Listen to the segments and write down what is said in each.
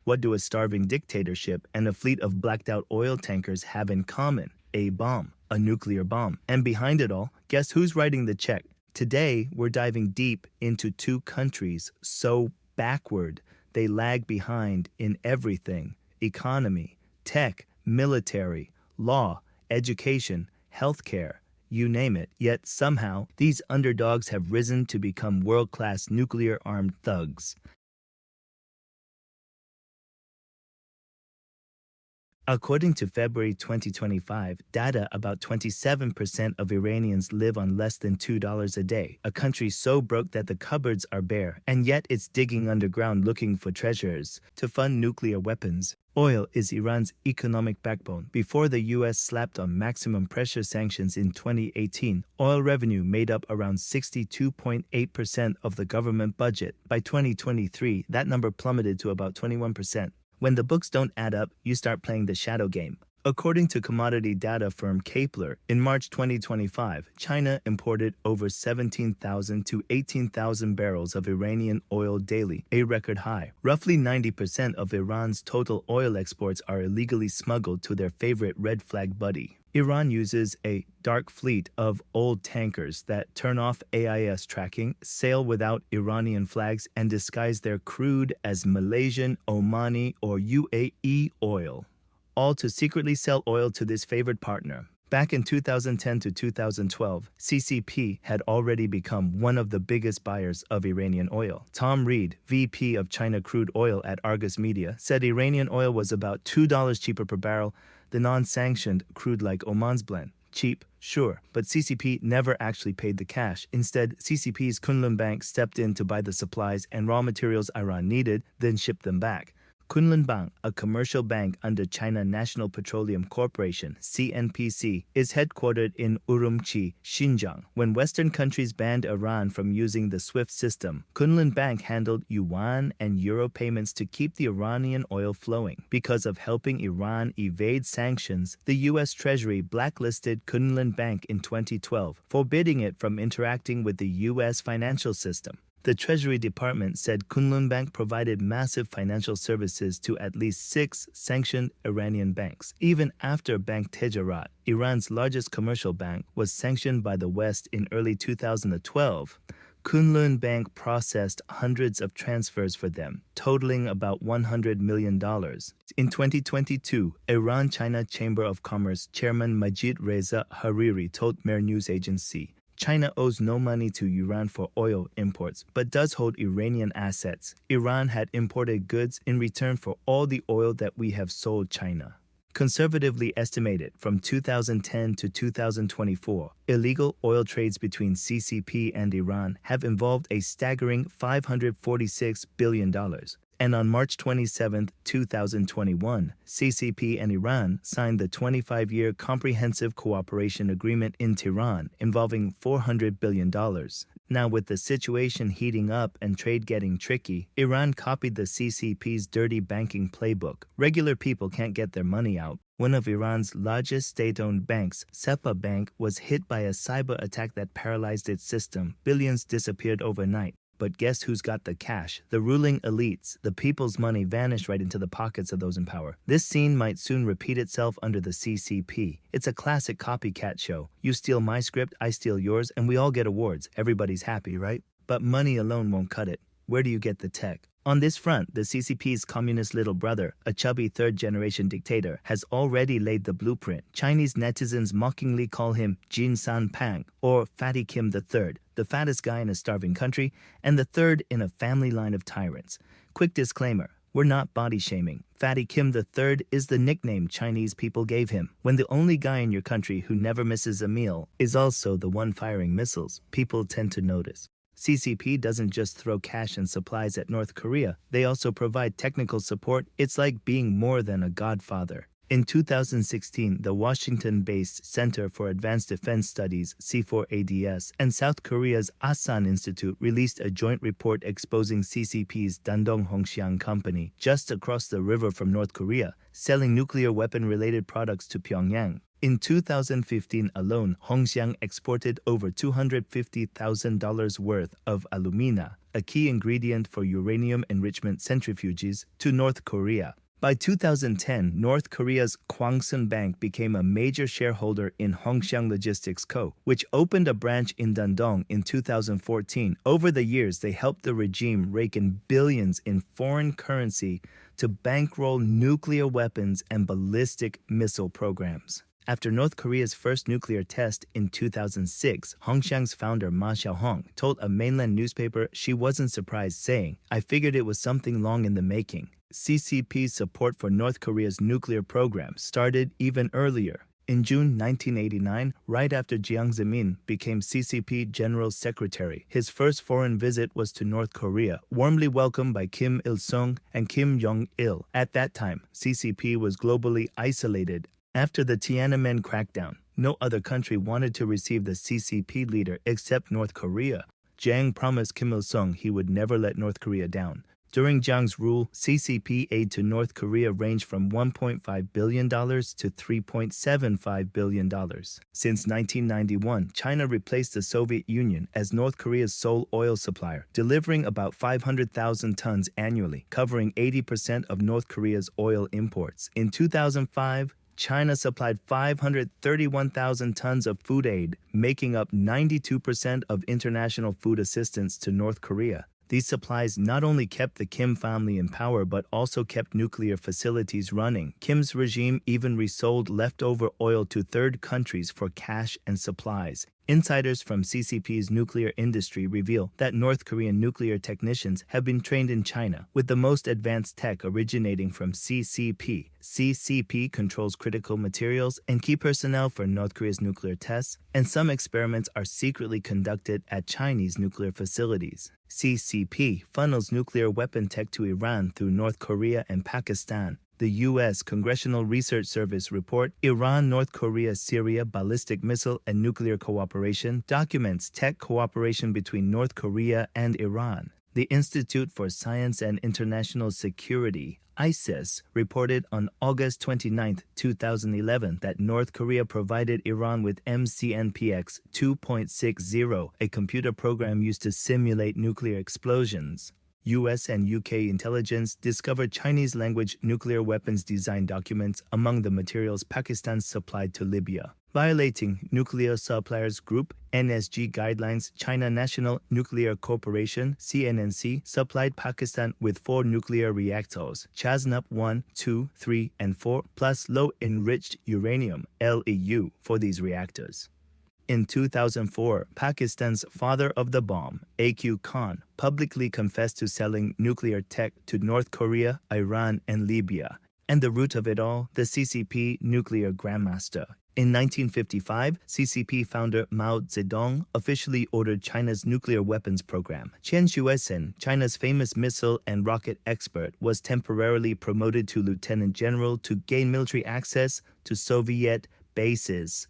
What do a starving dictatorship and a fleet of blacked-out oil tankers have in common? A bomb, a nuclear bomb. And behind it all, guess who's writing the check? Today, we're diving deep into two countries so backward they lag behind in everything: economy, tech, military, law, education, healthcare, you name it. Yet somehow, these underdogs have risen to become world-class nuclear-armed thugs. According to February 2025 data, about 27% of Iranians live on less than $2 a day, a country so broke that the cupboards are bare, and yet it's digging underground looking for treasures to fund nuclear weapons. Oil is Iran's economic backbone. Before the U.S. slapped on maximum pressure sanctions in 2018, oil revenue made up around 62.8% of the government budget. By 2023, that number plummeted to about 21%. When the books don't add up, you start playing the shadow game. According to commodity data firm Kepler, in March 2025, China imported over 17,000 to 18,000 barrels of Iranian oil daily, a record high. Roughly 90% of Iran's total oil exports are illegally smuggled to their favorite red flag buddy. Iran uses a dark fleet of old tankers that turn off AIS tracking, sail without Iranian flags, and disguise their crude as Malaysian, Omani, or UAE oil, all to secretly sell oil to this favored partner. Back in 2010 to 2012, CCP had already become one of the biggest buyers of Iranian oil. Tom Reed, VP of China Crude Oil at Argus Media, said Iranian oil was about $2 cheaper per barrel than non-sanctioned crude like Oman's blend. Cheap, sure, but CCP never actually paid the cash. Instead, CCP's Kunlun Bank stepped in to buy the supplies and raw materials Iran needed, then shipped them back. Kunlun Bank, a commercial bank under China National Petroleum Corporation (CNPC), is headquartered in Urumqi, Xinjiang. When Western countries banned Iran from using the SWIFT system, Kunlun Bank handled yuan and euro payments to keep the Iranian oil flowing. Because of helping Iran evade sanctions, the U.S. Treasury blacklisted Kunlun Bank in 2012, forbidding it from interacting with the U.S. financial system. The Treasury Department said Kunlun Bank provided massive financial services to at least 6 sanctioned Iranian banks. Even after Bank Tejarat, Iran's largest commercial bank, was sanctioned by the West in early 2012, Kunlun Bank processed hundreds of transfers for them, totaling about $100 million. In 2022, Iran-China Chamber of Commerce Chairman Majid Reza Hariri told Mehr news agency, China owes no money to Iran for oil imports, but does hold Iranian assets. Iran had imported goods in return for all the oil that we have sold China. Conservatively estimated, from 2010 to 2024, illegal oil trades between CCP and Iran have involved a staggering $546 billion. And on March 27, 2021, CCP and Iran signed the 25-year Comprehensive Cooperation Agreement in Tehran, involving $400 billion. Now, with the situation heating up and trade getting tricky, Iran copied the CCP's dirty banking playbook. Regular people can't get their money out. One of Iran's largest state-owned banks, SEPA Bank, was hit by a cyber attack that paralyzed its system. Billions disappeared overnight. But guess who's got the cash? The ruling elites. The people's money vanished right into the pockets of those in power. This scene might soon repeat itself under the CCP. It's a classic copycat show. You steal my script, I steal yours, and we all get awards. Everybody's happy, right? But money alone won't cut it. Where do you get the tech? On this front, the CCP's communist little brother, a chubby third-generation dictator, has already laid the blueprint. Chinese netizens mockingly call him Jin San Pang, or Fatty Kim III, the fattest guy in a starving country, and the third in a family line of tyrants. Quick disclaimer, we're not body-shaming. Fatty Kim III is the nickname Chinese people gave him. When the only guy in your country who never misses a meal is also the one firing missiles, people tend to notice. CCP doesn't just throw cash and supplies at North Korea, they also provide technical support. It's like being more than a godfather. In 2016, the Washington-based Center for Advanced Defense Studies, C4ADS, and South Korea's Asan Institute released a joint report exposing CCP's Dandong Hongxiang company, just across the river from North Korea, selling nuclear weapon-related products to Pyongyang. In 2015 alone, Hongxiang exported over $250,000 worth of alumina, a key ingredient for uranium enrichment centrifuges, to North Korea. By 2010, North Korea's Kwangsun Bank became a major shareholder in Hongxiang Logistics Co., which opened a branch in Dandong in 2014. Over the years, they helped the regime rake in billions in foreign currency to bankroll nuclear weapons and ballistic missile programs. After North Korea's first nuclear test in 2006, Hongxiang's founder Ma Xiaohong told a mainland newspaper she wasn't surprised, saying, "I figured it was something long in the making." CCP's support for North Korea's nuclear program started even earlier. In June 1989, right after Jiang Zemin became CCP General Secretary, his first foreign visit was to North Korea, warmly welcomed by Kim Il-sung and Kim Jong-il. At that time, CCP was globally isolated. After the Tiananmen crackdown, no other country wanted to receive the CCP leader except North Korea. Jiang promised Kim Il-sung he would never let North Korea down. During Jiang's rule, CCP aid to North Korea ranged from $1.5 billion to $3.75 billion. Since 1991, China replaced the Soviet Union as North Korea's sole oil supplier, delivering about 500,000 tons annually, covering 80% of North Korea's oil imports. In 2005, China supplied 531,000 tons of food aid, making up 92% of international food assistance to North Korea. These supplies not only kept the Kim family in power but also kept nuclear facilities running. Kim's regime even resold leftover oil to third countries for cash and supplies. Insiders from CCP's nuclear industry reveal that North Korean nuclear technicians have been trained in China, with the most advanced tech originating from CCP. CCP controls critical materials and key personnel for North Korea's nuclear tests, and some experiments are secretly conducted at Chinese nuclear facilities. CCP funnels nuclear weapon tech to Iran through North Korea and Pakistan. The U.S. Congressional Research Service report, Iran, North Korea, Syria ballistic missile and nuclear cooperation, documents tech cooperation between North Korea and Iran. The Institute for Science and International Security, ISIS, reported on August 29, 2011, that North Korea provided Iran with MCNPX 2.60, a computer program used to simulate nuclear explosions. US and UK intelligence discovered Chinese-language nuclear weapons design documents among the materials Pakistan supplied to Libya. Violating Nuclear Suppliers Group (NSG) guidelines, China National Nuclear Corporation (CNNC) supplied Pakistan with 4 nuclear reactors, Chasnap 1, 2, 3, and 4, plus low-enriched uranium (LEU) for these reactors. In 2004, Pakistan's father of the bomb, A.Q. Khan, publicly confessed to selling nuclear tech to North Korea, Iran, and Libya. And the root of it all, the CCP nuclear grandmaster. In 1955, CCP founder Mao Zedong officially ordered China's nuclear weapons program. Chen Shuisen, China's famous missile and rocket expert, was temporarily promoted to lieutenant general to gain military access to Soviet bases.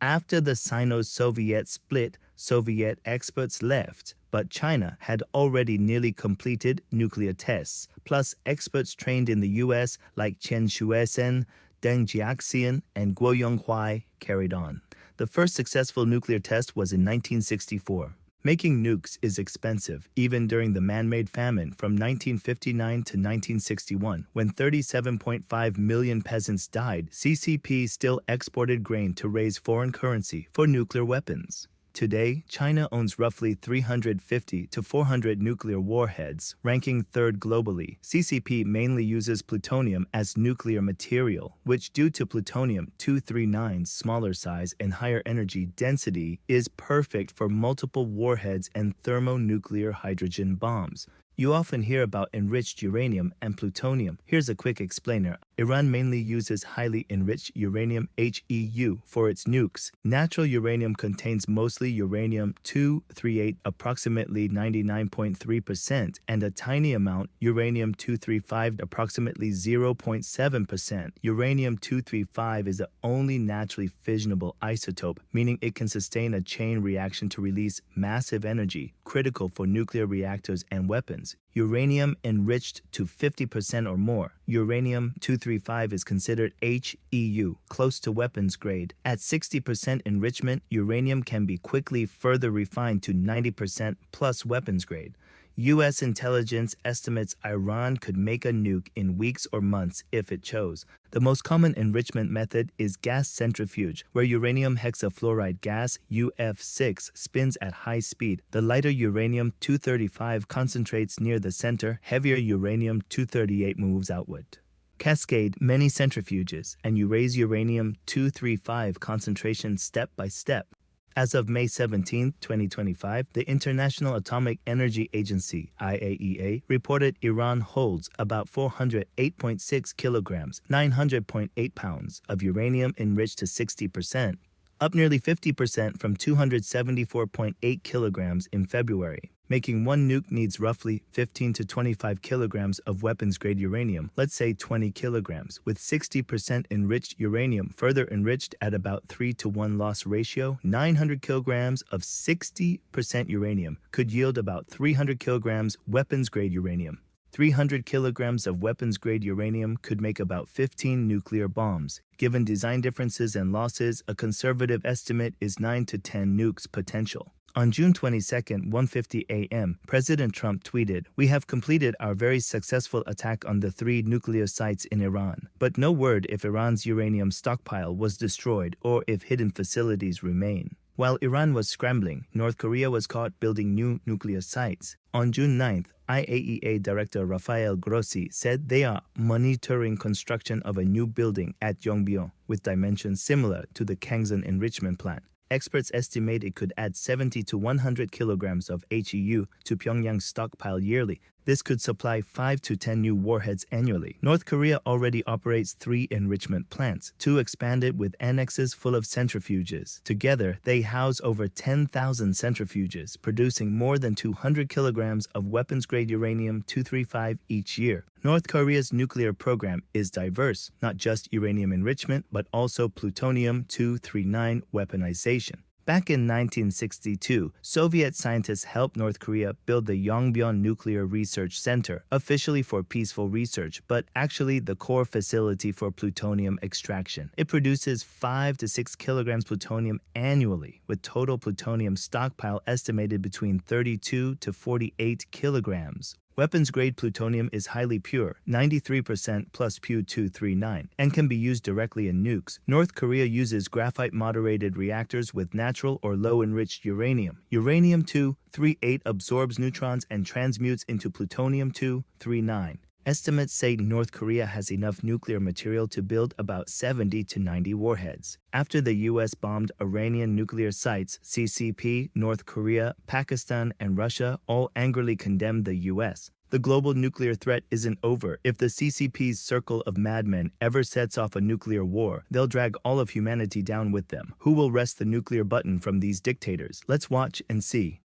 After the Sino-Soviet split, Soviet experts left, but China had already nearly completed nuclear tests, plus experts trained in the U.S. like Chen Shuisen, Deng Jiaxian, and Guo Yonghuai carried on. The first successful nuclear test was in 1964. Making nukes is expensive, even during the man-made famine from 1959 to 1961, when 37.5 million peasants died. CCP still exported grain to raise foreign currency for nuclear weapons. Today, China owns roughly 350 to 400 nuclear warheads, ranking third globally. CCP mainly uses plutonium as nuclear material, which due to plutonium-239's smaller size and higher energy density is perfect for multiple warheads and thermonuclear hydrogen bombs. You often hear about enriched uranium and plutonium. Here's a quick explainer. Iran mainly uses highly enriched uranium HEU for its nukes. Natural uranium contains mostly uranium-238, approximately 99.3%, and a tiny amount, uranium-235, approximately 0.7%. Uranium-235 is the only naturally fissionable isotope, meaning it can sustain a chain reaction to release massive energy, critical for nuclear reactors and weapons. Uranium enriched to 50% or more. Uranium-235 is considered HEU, close to weapons grade. At 60% enrichment, uranium can be quickly further refined to 90% plus weapons grade. U.S. intelligence estimates Iran could make a nuke in weeks or months if it chose. The most common enrichment method is gas centrifuge, where uranium hexafluoride gas, UF6, spins at high speed. The lighter uranium-235 concentrates near the center, heavier uranium-238 moves outward. Cascade many centrifuges, and you raise uranium-235 concentration step by step. As of May 17, 2025, the International Atomic Energy Agency, IAEA, reported Iran holds about 408.6 kilograms, 900.8 pounds, of uranium enriched to 60%, up nearly 50% from 274.8 kilograms in February, making one nuke needs roughly 15 to 25 kilograms of weapons-grade uranium, let's say 20 kilograms, with 60% enriched uranium further enriched at about 3 to 1 loss ratio. 900 kilograms of 60% uranium could yield about 300 kilograms weapons-grade uranium. 300 kilograms of weapons-grade uranium could make about 15 nuclear bombs. Given design differences and losses, a conservative estimate is 9 to 10 nukes potential. On June 22, 1:50 a.m., President Trump tweeted, "We have completed our very successful attack on the 3 nuclear sites in Iran, but no word if Iran's uranium stockpile was destroyed or if hidden facilities remain." While Iran was scrambling, North Korea was caught building new nuclear sites. On June 9th, IAEA Director Rafael Grossi said they are monitoring construction of a new building at Yongbyon with dimensions similar to the Kangsan enrichment plant. Experts estimate it could add 70 to 100 kilograms of HEU to Pyongyang's stockpile yearly. This could supply 5 to 10 new warheads annually. North Korea already operates 3 enrichment plants, 2 expanded with annexes full of centrifuges. Together, they house over 10,000 centrifuges, producing more than 200 kilograms of weapons-grade uranium-235 each year. North Korea's nuclear program is diverse, not just uranium enrichment, but also plutonium-239 weaponization. Back in 1962, Soviet scientists helped North Korea build the Yongbyon Nuclear Research Center, officially for peaceful research, but actually the core facility for plutonium extraction. It produces 5 to 6 kilograms plutonium annually, with total plutonium stockpile estimated between 32 to 48 kilograms. Weapons-grade plutonium is highly pure, 93% plus Pu-239, and can be used directly in nukes. North Korea uses graphite-moderated reactors with natural or low-enriched uranium. Uranium-238 absorbs neutrons and transmutes into plutonium-239. Estimates say North Korea has enough nuclear material to build about 70 to 90 warheads. After the U.S. bombed Iranian nuclear sites, CCP, North Korea, Pakistan, and Russia all angrily condemned the U.S. The global nuclear threat isn't over. If the CCP's circle of madmen ever sets off a nuclear war, they'll drag all of humanity down with them. Who will wrest the nuclear button from these dictators? Let's watch and see.